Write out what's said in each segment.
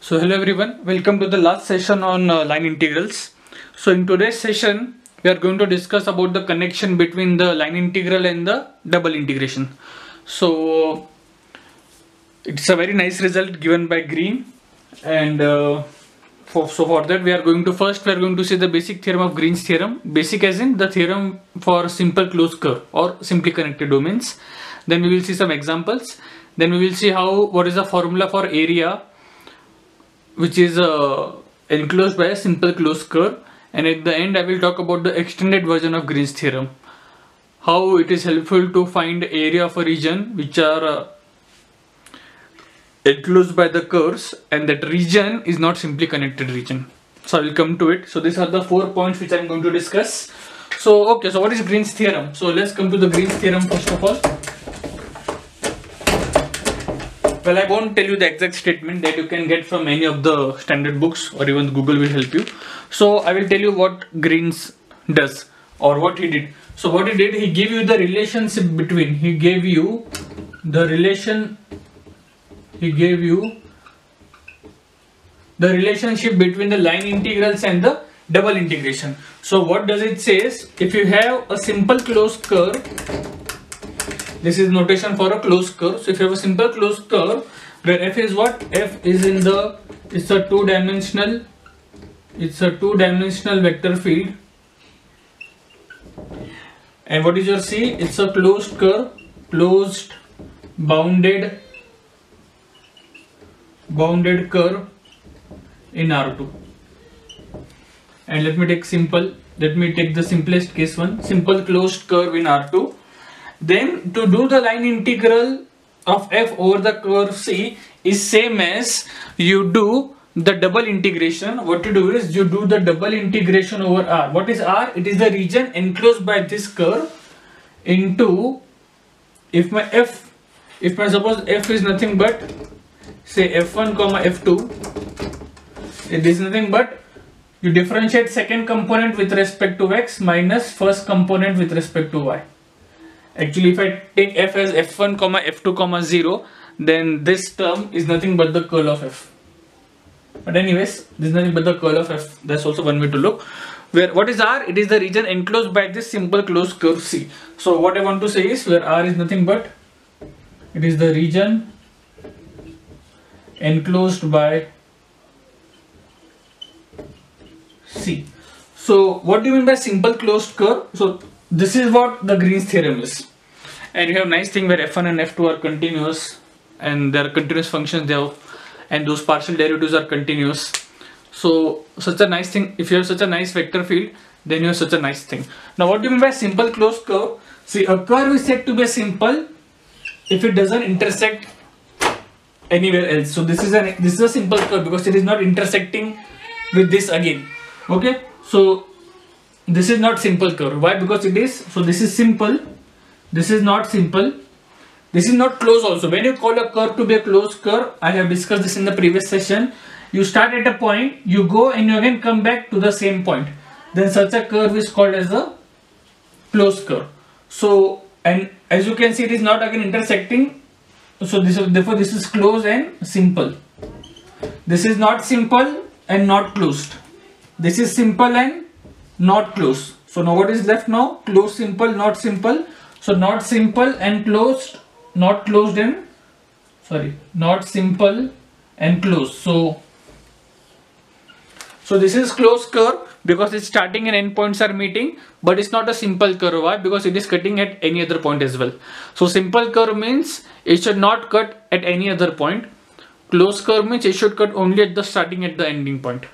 So hello everyone, welcome to the last session on line integrals. So in today's session we are going to discuss about the connection between the line integral and the double integration. So it's a very nice result given by Green, and for that we are going to see the basic theorem of Green's theorem. Basic as in the theorem for simple closed curve or simply connected domains. Then we will see some examples. Then we will see what is the formula for area which is enclosed by a simple closed curve, and at the end I will talk about the extended version of Green's theorem, how it is helpful to find area of a region which are enclosed by the curves, and that region is not simply connected region. So I will come to it. So these are the 4 points which I am going to discuss. So what is Green's theorem? So let's come to the Green's theorem first of all. Well, I won't tell you the exact statement that you can get from any of the standard books, or even Google will help you. So I will tell you what Green's does, or what he did. So what he did, he gave you the relationship between, he gave you the relationship between the line integrals and the double integration. So what does it says? If you have a simple closed curve, this is notation for a closed curve. So if you have a simple closed curve where f is what? F is it's a two-dimensional vector field. And what is your C? It's a closed curve, closed bounded curve in R2. And let me take the simplest case one, simple closed curve in R2. Then to do the line integral of f over the curve C is same as you do the double integration. What you do is you do the double integration over R. What is R? It is the region enclosed by this curve into, if my suppose f is nothing but say f1 comma f2, it is nothing but you differentiate second component with respect to x minus first component with respect to y. Actually, if I take f as f1 comma f2 comma 0, then this term is nothing but the curl of f. But anyways, this is nothing but the curl of f. That's also one way to look. Where what is R? It is the region enclosed by this simple closed curve C. So what I want to say is, where R is nothing but, it is the region enclosed by C. So what do you mean by simple closed curve? So this is what the Green's theorem is. And you have a nice thing where f1 and f2 are continuous, and there are continuous functions there, and those partial derivatives are continuous. So such a nice thing, if you have such a nice vector field, then you have such a nice thing. Now what do you mean by simple closed curve? See, a curve is said to be simple if it doesn't intersect anywhere else. So this is a simple curve because it is not intersecting with this again. Okay, so this is not simple curve. Why? Because it is, so this is simple, this is not simple, this is not closed also. When you call a curve to be a closed curve, I have discussed this in the previous session, you start at a point, you go and you again come back to the same point, then such a curve is called as a closed curve. So, and as you can see, it is not again intersecting, so therefore this is closed and simple. This is not simple and not closed. This is simple and not closed. So now what is left now? Closed, simple, not simple. So not simple and closed, not closed and, not simple and closed. So this is closed curve because its starting and end points are meeting, but it's not a simple curve. Why? Because it is cutting at any other point as well. So simple curve means it should not cut at any other point. Closed curve means it should cut only at the starting, at the ending point.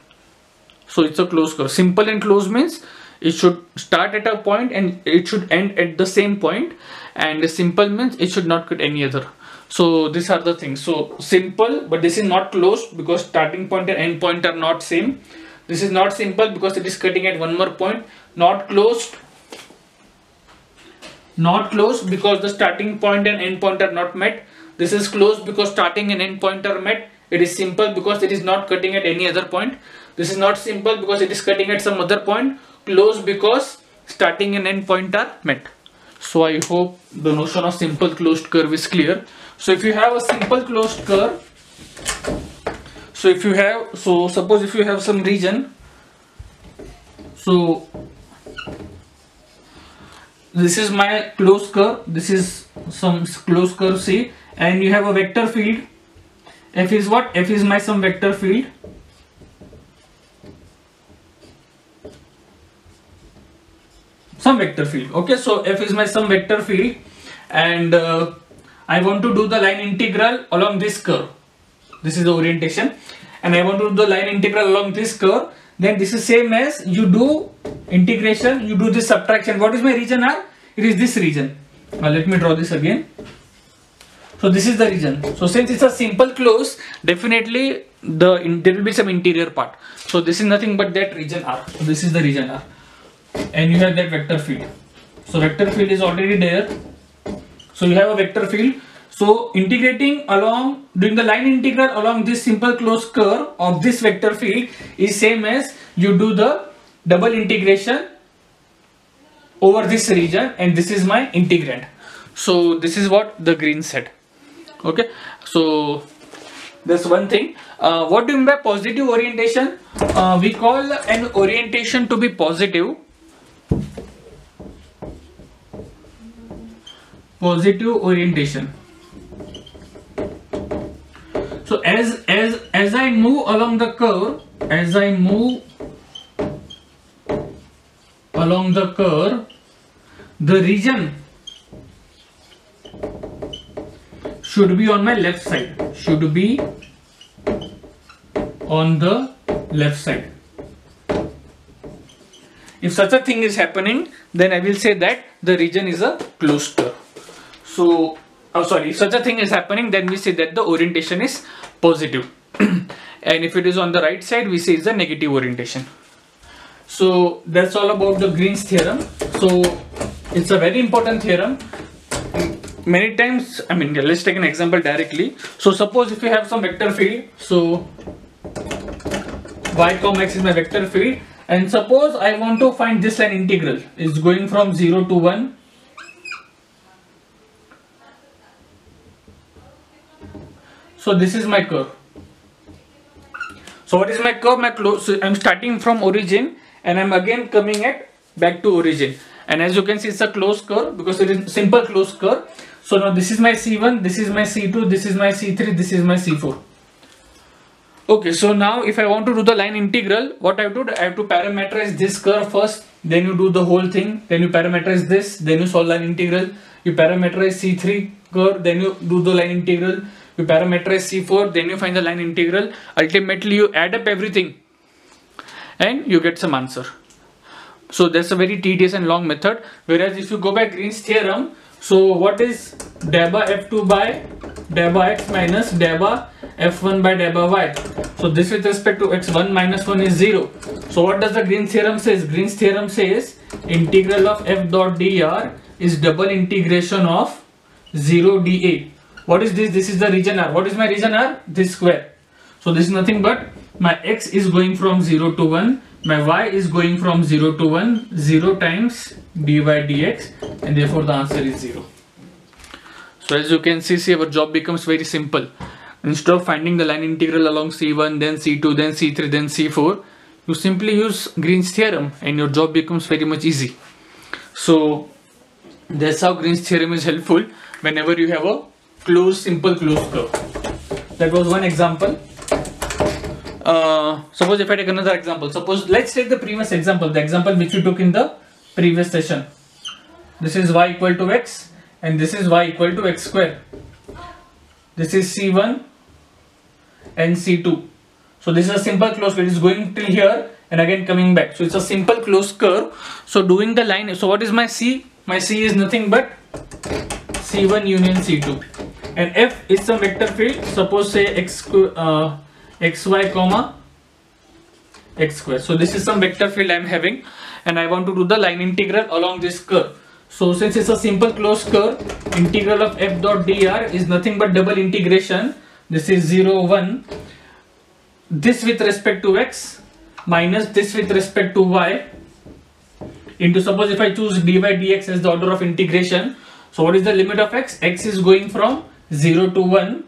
So it's a closed curve. Simple and closed means it should start at a point and it should end at the same point, and simple means it should not cut any other. So these are the things. So simple, but this is not closed because starting point and end point are not same. This is not simple because it is cutting at one more point. Not closed because the starting point and end point are not met. This is closed because starting and end point are met. It is simple because it is not cutting at any other point. This is not simple because it is cutting at some other point. Closed because starting and end point are met. So I hope the notion of simple closed curve is clear. So if you have a simple closed curve, So if you have, so suppose if you have some region, so this is my closed curve, this is some closed curve C, and you have a vector field. F is what? F is my some vector field. Some vector field. Okay, so F is my some vector field, and I want to do the line integral along this curve. This is the orientation, and I want to do the line integral along this curve. Then this is same as you do integration, you do this subtraction. What is my region R? It is this region. Let me draw this again. So this is the region. So since it's a simple close, definitely there will be some interior part. So this is nothing but that region R. So this is the region R, and you have that vector field. So vector field is already there. So you have a vector field. So integrating along, doing the line integral along this simple closed curve of this vector field is same as you do the double integration over this region, and this is my integrand. So this is what the green said. Okay, so that's one thing. What do you mean by positive orientation? We call an orientation to be positive. Positive orientation. So as I move along the curve, the region should be on my left side. Should be on the left side. If such a thing is happening, then I will say that the region is a closed curve. So, if such a thing is happening, then we say that the orientation is positive. And if it is on the right side, we say it's a negative orientation. So that's all about the Green's theorem. So it's a very important theorem. Many times, let's take an example directly. So suppose if you have some vector field, so y comma x is my vector field, and suppose I want to find this line integral. It's going from 0 to 1. So this is my curve. So what is my curve? So I'm starting from origin and I'm again coming back to origin. And as you can see, it's a closed curve because it is simple closed curve. So now this is my C1, this is my C2, this is my C3, this is my C4. Okay, so now if I want to do the line integral, what I have to do? I have to parameterize this curve first, then you do the whole thing, then you parameterize this, then you solve line integral, you parameterize C3 curve, then you do the line integral, you parameterize C4, then you find the line integral. Ultimately you add up everything and you get some answer. So that's a very tedious and long method. Whereas if you go by Green's theorem, so what is deba f2 by deba x minus deba f1 by deba y? So this with respect to x1 minus 1 is 0. So what does the Green's theorem says? Green's theorem says integral of f dot dr is double integration of 0 dA. What is this? This is the region R. What is my region R? This square. So this is nothing but my x is going from 0 to 1, my y is going from 0 to 1, 0 times dy dx, and therefore the answer is 0. So as you can see, our job becomes very simple. Instead of finding the line integral along C1, then C2, then C3, then C4, you simply use Green's theorem and your job becomes very much easy. So that's how Green's theorem is helpful whenever you have a simple closed curve. That was one example. Suppose if I take another example, let's take the previous example, the example which we took in the previous session. This is y equal to x and this is y equal to x square. This is C1 and C2. So this is a simple closed curve. It is going till here and again coming back. So it's a simple closed curve. So doing the line, so what is my C? My C is nothing but C1 union C2. And f is some vector field. Suppose say xy comma x square. So this is some vector field I am having and I want to do the line integral along this curve. So since it's a simple closed curve, integral of f dot dr is nothing but double integration. This is 0, 1. This with respect to x minus this with respect to y into, suppose if I choose dy dx as the order of integration. So what is the limit of x? X is going from 0 to 1.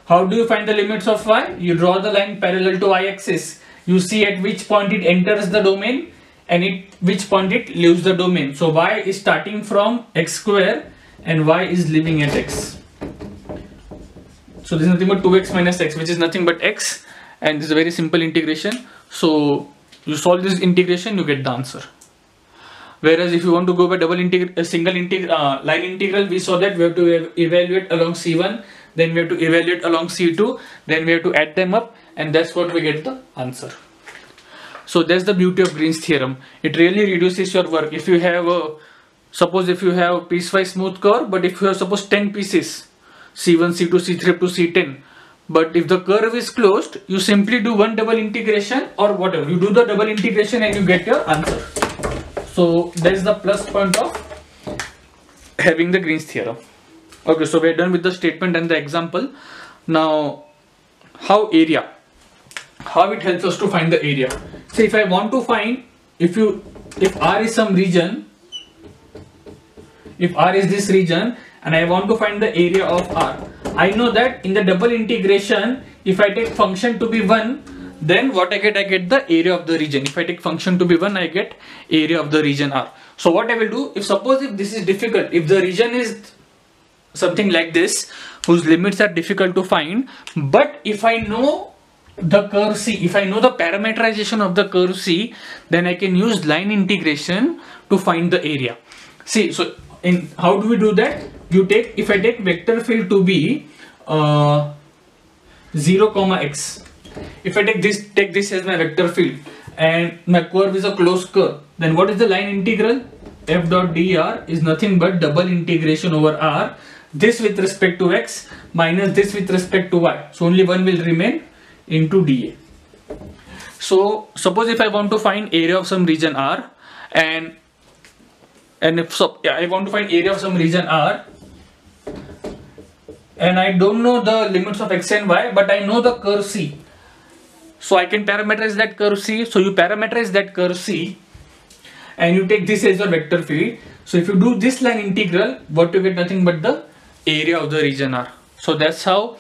How do you find the limits of y? You draw the line parallel to y-axis. You see at which point it enters the domain and at which point it leaves the domain. So y is starting from x square and y is leaving at x. So this is nothing but 2x minus x, which is nothing but x, and this is a very simple integration. So you solve this integration, you get the answer. Whereas if you want to go by line integral, we saw that we have to evaluate along C1, then we have to evaluate along C2, then we have to add them up, and that's what we get the answer. So that's the beauty of Green's theorem. It really reduces your work. If you have suppose if you have piecewise smooth curve, but if you have suppose 10 pieces, C1, C2, C3 up to C10, but if the curve is closed, you simply do one double integration or whatever. You do the double integration and you get your answer. So that's the plus point of having the Green's theorem. Okay, so we're done with the statement and the example. Now, how it helps us to find the area. So if I want to find, if R is some region, if R is this region and I want to find the area of R, I know that in the double integration, if I take function to be 1, then what I get the area of the region. If I take function to be 1, I get area of the region R. So what I will do, if this is difficult, if the region is something like this, whose limits are difficult to find, but if I know the curve C, if I know the parameterization of the curve C, then I can use line integration to find the area. See, so how do we do that? If I take vector field to be 0, x. If I take this as my vector field and my curve is a closed curve, then what is the line integral? F dot dr is nothing but double integration over R, this with respect to x minus this with respect to y. So only one will remain, into dA. So suppose if I want to find area of some region R, and if I want to find area of some region R, and I don't know the limits of x and y, but I know the curve C. So I can parameterize that curve C. So you parameterize that curve C and you take this as your vector field. So if you do this line integral, what you get nothing but the area of the region R. So that's how,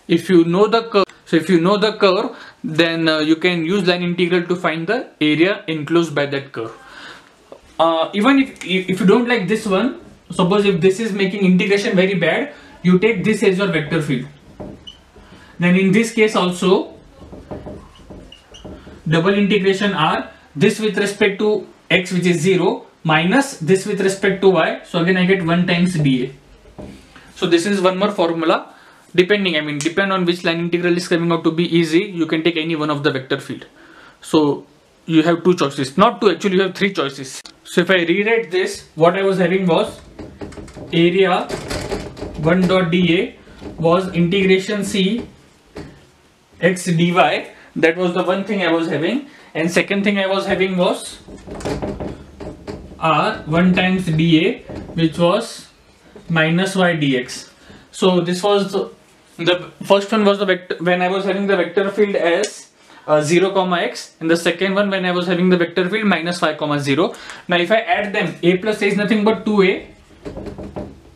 if you know the curve, then you can use line integral to find the area enclosed by that curve. Even if you don't like this one, suppose if this is making integration very bad, you take this as your vector field. Then in this case also, double integration R, this with respect to x, which is 0, minus this with respect to y. So again I get 1 times dA. So this is one more formula. Depend on which line integral is coming out to be easy, you can take any one of the vector field. So you have two choices, not two, actually you have three choices. So if I rewrite this, what I was having was area 1 dot dA was integration C x dy. That was the one thing I was having, and second thing I was having was R 1 times dA, which was minus y dx. So this was the first one was the vector when I was having the vector field as 0, x, and the second one when I was having the vector field minus y, 0. Now if I add them, a plus a is nothing but 2a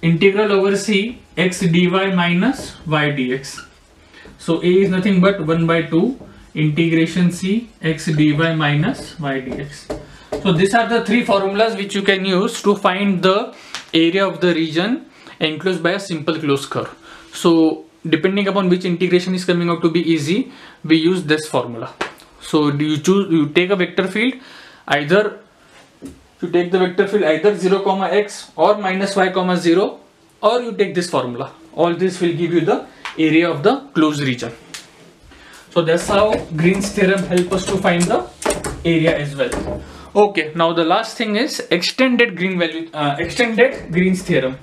integral over C x dy minus y dx. So a is nothing but 1 by 2 integration C x dy minus y dx. So these are the three formulas which you can use to find the area of the region enclosed by a simple closed curve. So depending upon which integration is coming out to be easy, we use this formula. So you take a vector field, either 0, x or minus y, 0, or you take this formula. All this will give you the area of the closed region. So that's how Green's theorem helps us to find the area as well. Okay, now the last thing is extended Green's theorem.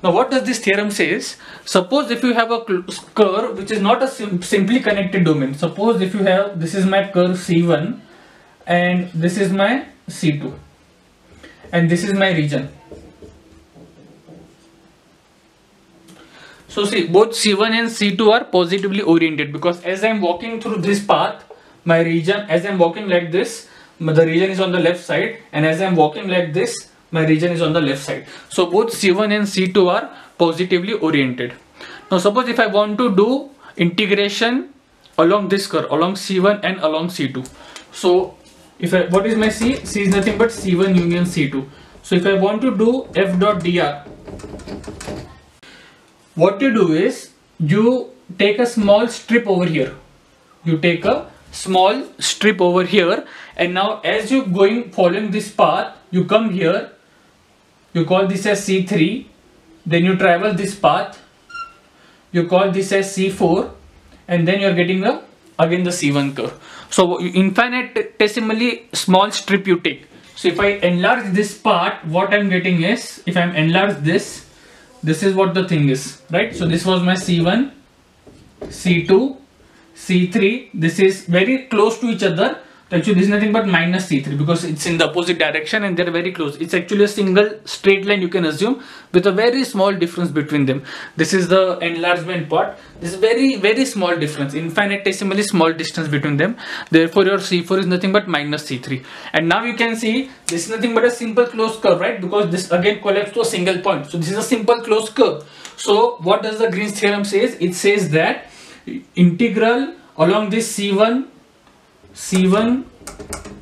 Now what does this theorem says? Suppose if you have a curve which is not a simply connected domain. Suppose if you have, this is my curve C1 and this is my C2 and this is my region. So see, both C1 and C2 are positively oriented, because as I am walking through this path, my region, as I am walking like this, the region is on the left side, and as I am walking like this, my region is on the left side. So both C1 and C2 are positively oriented. Now suppose if I want to do integration along this curve, along C1 and along C2. So what is my C? C is nothing but C1 union C2. So if I want to do f dot dr, what you do is you take a small strip over here. You take a small strip over here, and now as you following this path, you come here, you call this as C3, then you travel this path, you call this as C4, and then you are getting again the C1 curve. So infinitesimally small strip you take. So if I enlarge this part, what I'm getting is, if I'm enlarge this is what the thing is, right? So this was my C1, C2, C3. This is very close to each other. Actually this is nothing but minus C3 because it's in the opposite direction and they're very close. It's actually a single straight line, you can assume, with a very small difference between them. This is the enlargement part. This is very small difference, infinitesimally small distance between them. Therefore your C4 is nothing but minus C3. And now you can see this is nothing but a simple closed curve, right? Because this again collapses to a single point. So this is a simple closed curve. So what does the Green's theorem says? It says that integral along this C1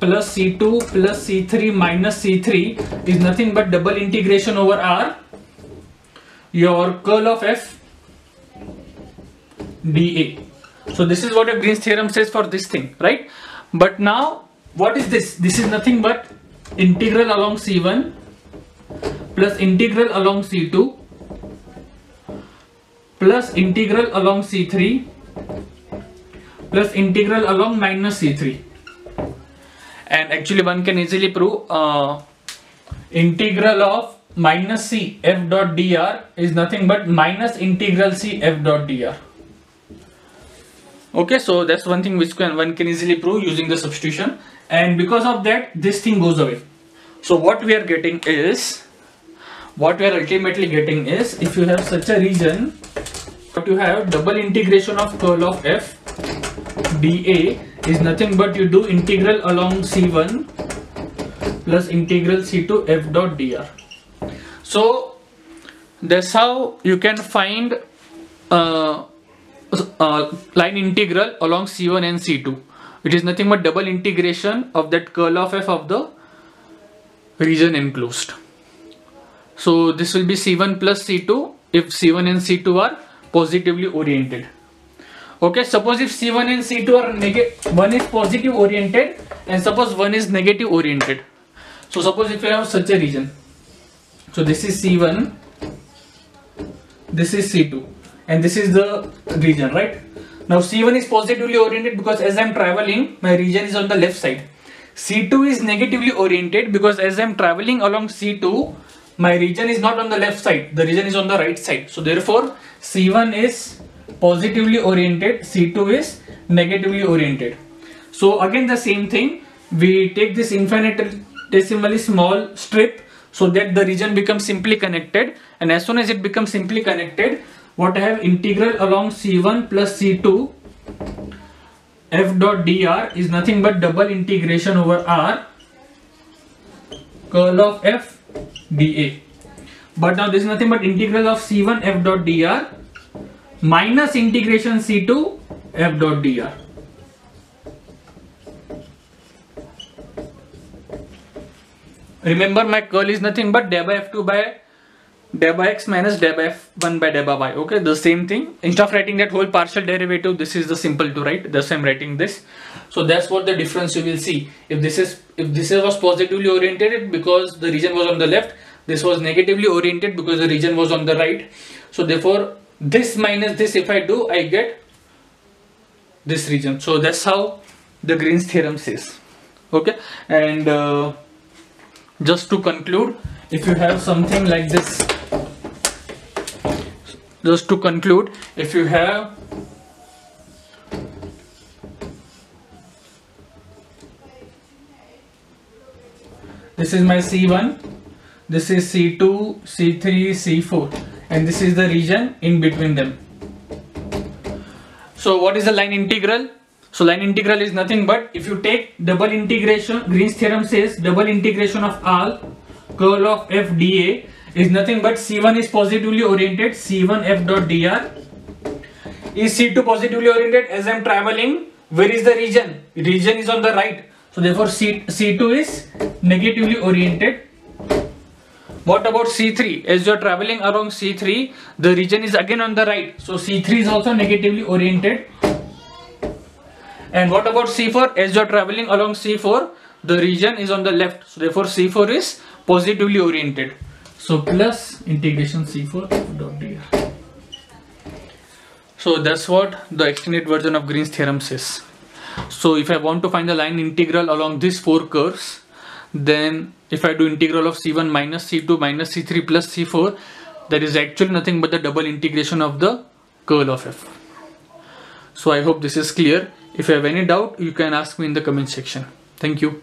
plus C2 plus C3 minus C3 is nothing but double integration over R, your curl of f dA. So this is what a Green's theorem says for this thing, right? But now what is this? This is nothing but integral along C1 plus integral along C2 plus integral along C3 plus integral along minus C3. And actually one can easily prove integral of minus C f dot dr is nothing but minus integral C f dot dr. Okay, so that's one thing which one can easily prove using the substitution, and because of that this thing goes away. So what we are getting is, what we are ultimately getting is, if you have such a region, what you have double integration of curl of f dA is nothing but you do integral along C1 plus integral C2 f dot dr. So that's how you can find line integral along C1 and C2. It is nothing but double integration of that curl of f of the region enclosed. So this will be C1 plus C2 if C1 and C2 are positively oriented. Okay, suppose if C1 and C2 are one is positive oriented and suppose one is negative oriented. So suppose if you have such a region, so this is C1, this is C2, and this is the region, right? Now C1 is positively oriented because as I am traveling, my region is on the left side. C2 is negatively oriented because as I am traveling along C2, my region is not on the left side, the region is on the right side. So therefore C1 is positively oriented, C2 is negatively oriented. So again the same thing, we take this infinitesimally small strip so that the region becomes simply connected, and as soon as it becomes simply connected, what I have integral along C1 plus C2 f dot dr is nothing but double integration over R curl of f dA. But now this is nothing but integral of C1 f dot dr minus integration C2 f dot dr. Remember my curl is nothing but del by f2 by del by x minus del by f1 by del by y. Okay, the same thing. Instead of writing that whole partial derivative, this is the simple to write. Thus I'm writing this. So that's what the difference you will see. If this was positively oriented because the region was on the left, this was negatively oriented because the region was on the right. So therefore this minus this, if I do, I get this region. So that's how the Green's theorem says. Okay, and just to conclude, if you have something like this, just to conclude, if you have this is my C1, this is C2, C3, C4, and this is the region in between them. So what is the line integral? So line integral is nothing but if you take double integration, Green's theorem says double integration of curl of f dA is nothing but C1 is positively oriented, C1 f dot dr is C2 positively oriented. As I am traveling, where is the region? Region is on the right, so therefore C2 is negatively oriented. What about C3? As you are traveling along C3, the region is again on the right, so C3 is also negatively oriented. And what about C4? As you are traveling along C4, the region is on the left, so therefore C4 is positively oriented. So plus integration C4 f dot dr. So that's what the extended version of Green's theorem says. So if I want to find the line integral along these four curves, then if I do integral of C1 minus C2 minus C3 plus C4, that is actually nothing but the double integration of the curl of f. So I hope this is clear. If you have any doubt, you can ask me in the comment section. Thank you.